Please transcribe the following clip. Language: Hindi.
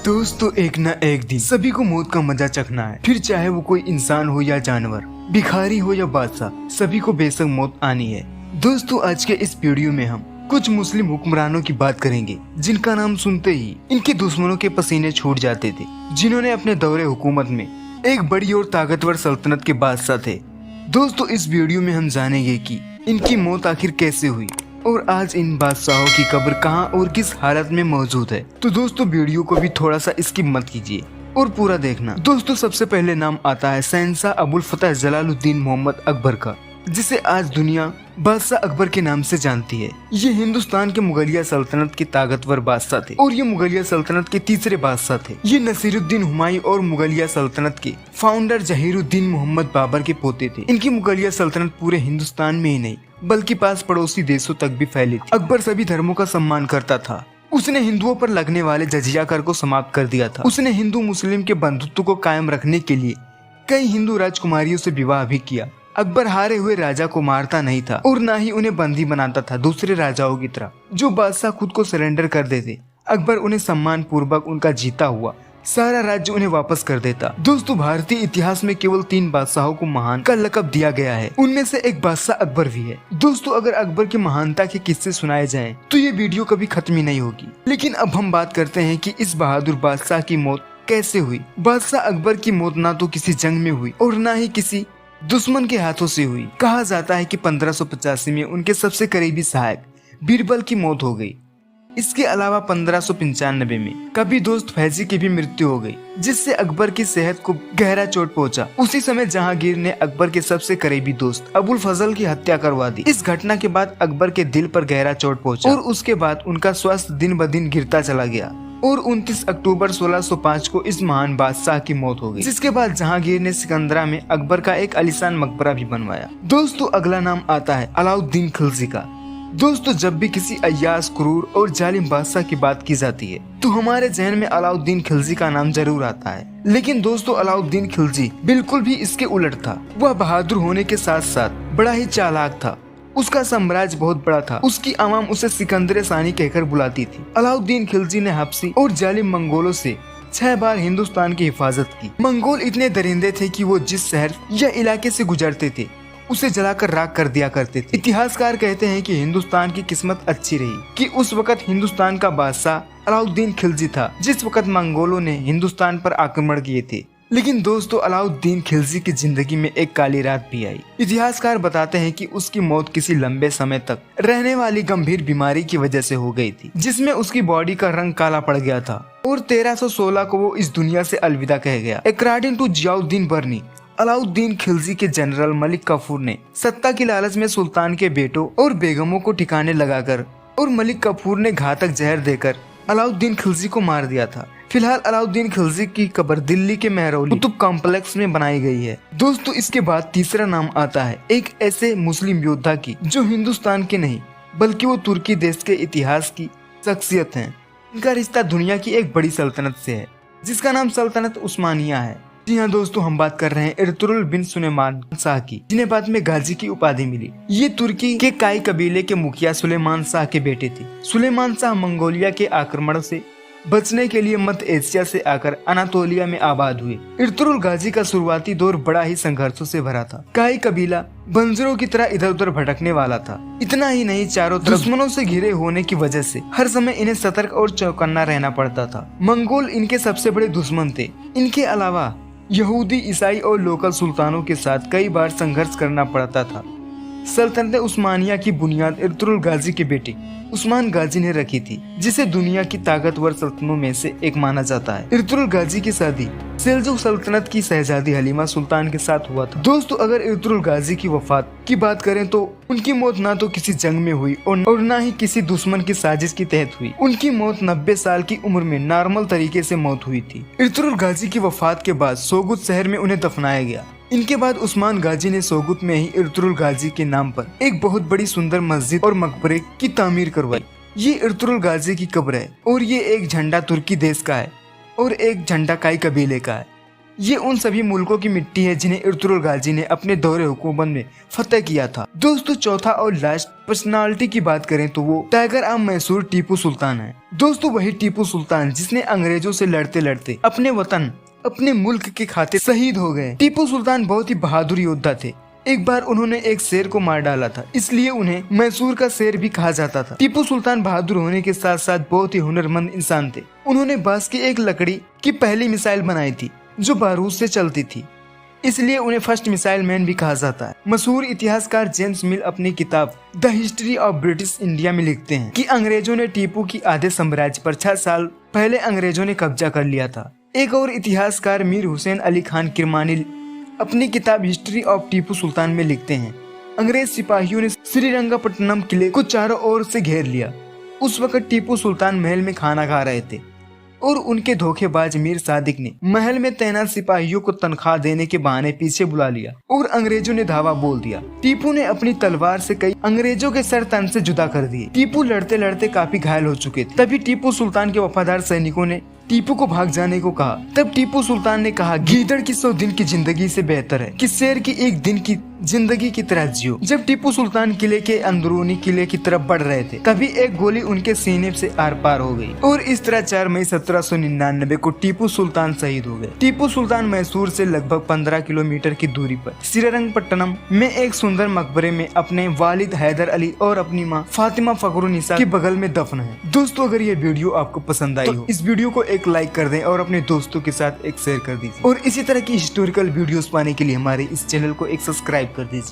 दोस्तों एक न एक दिन सभी को मौत का मजा चखना है, फिर चाहे वो कोई इंसान हो या जानवर, भिखारी हो या बादशाह, सभी को बेशक मौत आनी है। दोस्तों आज के इस वीडियो में हम कुछ मुस्लिम हुक्मरानों की बात करेंगे जिनका नाम सुनते ही इनके दुश्मनों के पसीने छूट जाते थे, जिन्होंने अपने दौरे हुकूमत में एक बड़ी और ताकतवर सल्तनत के बादशाह थे। दोस्तों इस वीडियो में हम जानेंगे कि इनकी मौत आखिर कैसे हुई और आज इन बादशाहों की कब्र कहाँ और किस हालत में मौजूद है। तो दोस्तों वीडियो को भी थोड़ा सा स्किप मत कीजिए और पूरा देखना। दोस्तों सबसे पहले नाम आता है शहंशाह अबुल फतह जलालुद्दीन मोहम्मद अकबर का, जिसे आज दुनिया बादशाह अकबर के नाम से जानती है। ये हिंदुस्तान के मुगलिया सल्तनत के ताकतवर बादशाह थे और ये मुगलिया सल्तनत के तीसरे बादशाह थे। ये नसीरुद्दीन हुमायूं और मुगलिया सल्तनत के फाउंडर जहीरुद्दीन मोहम्मद बाबर के पोते थे। इनकी मुगलिया सल्तनत पूरे हिंदुस्तान में ही नहीं बल्कि पास पड़ोसी देशों तक भी फैली थी। अकबर सभी धर्मों का सम्मान करता था। उसने हिंदुओं पर लगने वाले जजिया कर को समाप्त कर दिया था। उसने हिंदू मुस्लिम के बंधुत्व को कायम रखने के लिए कई हिंदू राजकुमारियों से विवाह भी किया। अकबर हारे हुए राजा को मारता नहीं था और न ही उन्हें बंदी बनाता था दूसरे राजाओं की तरह जो बादशाह खुद को सरेंडर कर देते। अकबर उन्हें सम्मान पूर्वक उनका जीता हुआ सारा राज्य उन्हें वापस कर देता। दोस्तों भारतीय इतिहास में केवल 3 बादशाहों को महान का लक़ब दिया गया है, उनमें से एक बादशाह अकबर भी है। दोस्तों अगर अकबर की महानता के किस्से सुनाए जाएं तो ये वीडियो कभी खत्म ही नहीं होगी। लेकिन अब हम बात करते हैं कि इस बहादुर बादशाह की मौत कैसे हुई। बादशाह अकबर की मौत ना तो किसी जंग में हुई और न ही किसी दुश्मन के हाथों से हुई। कहा जाता है कि 1585 में उनके सबसे करीबी सहायक बीरबल की मौत हो गई। इसके अलावा 1595 में कभी दोस्त फैजी की भी मृत्यु हो गई, जिससे अकबर की सेहत को गहरा चोट पहुंचा। उसी समय जहांगीर ने अकबर के सबसे करीबी दोस्त अबुल फजल की हत्या करवा दी। इस घटना के बाद अकबर के दिल पर गहरा चोट पहुंचा और उसके बाद उनका स्वास्थ्य दिन ब दिन गिरता चला गया और 29 अक्टूबर 1605 को इस महान बादशाह की मौत हो गई, जिसके बाद जहांगीर ने सिकंदरा में अकबर का एक आलीशान मकबरा भी बनवाया। दोस्तों अगला नाम आता है अलाउद्दीन खिलजी का। दोस्तों जब भी किसी अय्याश, क्रूर और जालिम बादशाह की बात की जाती है तो हमारे जहन में अलाउद्दीन खिलजी का नाम जरूर आता है। लेकिन दोस्तों अलाउद्दीन खिलजी बिल्कुल भी इसके उलट था। वह बहादुर होने के साथ साथ बड़ा ही चालाक था। उसका साम्राज्य बहुत बड़ा था। उसकी आवाम उसे सिकंदर सानी कहकर बुलाती थी। अलाउद्दीन खिलजी ने हबशी और जालिम मंगोलों से 6 बार हिंदुस्तान की हिफाजत की। मंगोल इतने दरिंदे थे कि वो जिस शहर या इलाके से गुजरते थे उसे जलाकर राख कर दिया करते थे। इतिहासकार कहते हैं कि हिंदुस्तान की किस्मत अच्छी रही कि उस वक्त हिंदुस्तान का बादशाह अलाउद्दीन खिलजी था, जिस वक्त मंगोलों ने हिंदुस्तान पर आक्रमण किए थे। लेकिन दोस्तों अलाउद्दीन खिलजी की जिंदगी में एक काली रात भी आई। इतिहासकार बताते हैं कि उसकी मौत किसी लंबे समय तक रहने वाली गंभीर बीमारी की वजह से हो गई थी, जिसमें उसकी बॉडी का रंग काला पड़ गया था और 1316 को वो इस दुनिया से अलविदा कह गया। अकॉर्डिंग टू जियाउद्दीन बर्नी, अलाउद्दीन खिलजी के जनरल मलिक काफूर ने सत्ता की लालच में सुल्तान के बेटों और बेगमों को ठिकाने लगाकर और मलिक काफूर ने घातक जहर देकर अलाउद्दीन खिलजी को मार दिया था। फिलहाल अलाउद्दीन खिलजी की कब्र दिल्ली के मेहरौली कुतुब कॉम्प्लेक्स में बनाई गई है। दोस्तों इसके बाद तीसरा नाम आता है एक ऐसे मुस्लिम योद्धा की जो हिंदुस्तान के नहीं बल्कि वो तुर्की देश के इतिहास की शख्सियत है। इनका रिश्ता दुनिया की एक बड़ी सल्तनत से है जिसका नाम सल्तनत उस्मानिया है। जी हाँ दोस्तों हम बात कर रहे हैं इरतुगरुल बिन सुलेमान शाह की, जिन्हें बाद में गाजी की उपाधि मिली। ये तुर्की के काई कबीले के मुखिया सुलेमान शाह के बेटे थे। सुलेमान शाह मंगोलिया के आक्रमण से बचने के लिए मध्य एशिया से आकर अनातोलिया में आबाद हुए। इरतुगरुल गाजी का शुरुआती दौर बड़ा ही संघर्षों से भरा था। काई कबीला बंजरों की तरह इधर उधर भटकने वाला था। इतना ही नहीं, चारों तरफ दुश्मनों से घिरे होने की वजह से हर समय इन्हें सतर्क और चौकन्ना रहना पड़ता था। मंगोल इनके सबसे बड़े दुश्मन थे। इनके अलावा यहूदी, ईसाई और लोकल सुल्तानों के साथ कई बार संघर्ष करना पड़ता था। सल्तनत उस्मानिया की बुनियाद इरतुगरुल गाजी के बेटे उस्मान गाजी ने रखी थी, जिसे दुनिया की ताकतवर सल्तनतों में से एक माना जाता है। इरतुगरुल गाजी की शादी सेल्जुक सल्तनत की शहजादी हलीमा सुल्तान के साथ हुआ था। दोस्तों अगर इरतुगरुल गाजी की वफात की बात करें तो उनकी मौत ना तो किसी जंग में हुई और न ही किसी दुश्मन की साजिश के तहत हुई। उनकी मौत 90 साल की उम्र में नॉर्मल तरीके से मौत हुई थी। इरतुगरुल गाजी की वफात के बाद सोगुत शहर में उन्हें दफनाया गया। इनके बाद उस्मान गाजी ने सोगुत में ही इरतुगरुल गाजी के नाम पर एक बहुत बड़ी सुंदर मस्जिद और मकबरे की तामीर करवाई। ये इरतुगरुल गाजी की कब्र है और ये एक झंडा तुर्की देश का है और एक झंडा काई कबीले का है। ये उन सभी मुल्कों की मिट्टी है जिन्हें इर्तुगरुल गाजी ने अपने दौरे हुकूमत में फतेह किया था। दोस्तों चौथा और लास्ट पर्सनालिटी की बात करें तो वो टाइगर आर्म मैसूर टीपू सुल्तान है। दोस्तों वही टीपू सुल्तान जिसने अंग्रेजों से लड़ते लड़ते अपने वतन अपने मुल्क के खातिर शहीद हो गए। टीपू सुल्तान बहुत ही बहादुर योद्धा थे। एक बार उन्होंने एक शेर को मार डाला था, इसलिए उन्हें मैसूर का शेर भी कहा जाता था। टीपू सुल्तान बहादुर होने के साथ साथ बहुत ही हुनरमंद इंसान थे। उन्होंने बांस की एक लकड़ी की पहली मिसाइल बनाई थी जो बारूद से चलती थी, इसलिए उन्हें फर्स्ट मिसाइल मैन भी कहा जाता है। मशहूर इतिहासकार जेम्स मिल अपनी किताब the history of British India में लिखते हैं कि अंग्रेजों ने टीपू की आधे साम्राज्य पर 6 साल पहले अंग्रेजों ने कब्जा कर लिया था। एक और इतिहासकार मीर हुसैन अली खान किरमानी अपनी किताब हिस्ट्री ऑफ टीपू सुल्तान में लिखते हैं, अंग्रेज सिपाहियों ने श्रीरंगपट्टनम किले को चारों ओर से घेर लिया। उस वक्त टीपू सुल्तान महल में खाना खा रहे थे और उनके धोखेबाज मीर सादिक ने महल में तैनात सिपाहियों को तनख्वाह देने के बहाने पीछे बुला लिया और अंग्रेजों ने धावा बोल दिया। टीपू ने अपनी तलवार से कई अंग्रेजों के सर तन से जुदा कर दिए। टीपू लड़ते लड़ते काफी घायल हो चुके थे। तभी टीपू सुल्तान के वफादार सैनिकों ने टीपू को भाग जाने को कहा। तब टीपू सुल्तान ने कहा, गीदड़ की 100 दिन की जिंदगी से बेहतर है कि शेर की एक दिन की जिंदगी की तरह जियो। जब टीपू सुल्तान किले के अंदरूनी किले की तरफ बढ़ रहे थे तभी एक गोली उनके सीने से आर पार हो गई और इस तरह 4 मई 1799 को टीपू सुल्तान शहीद हो गए। टीपू सुल्तान मैसूर से लगभग 15 किलोमीटर की दूरी पर श्रीरंगपट्टनम में एक सुंदर मकबरे में अपने वालिद हैदर अली और अपनी माँ फातिमा फखरुन्निसा के बगल में दफन है। दोस्तों अगर ये वीडियो आपको पसंद आई हो इस वीडियो को एक लाइक कर दें और अपने दोस्तों के साथ एक शेयर कर दीजिए और इसी तरह की हिस्टोरिकल वीडियोस पाने के लिए हमारे इस चैनल को एक सब्सक्राइब कर दीजिए।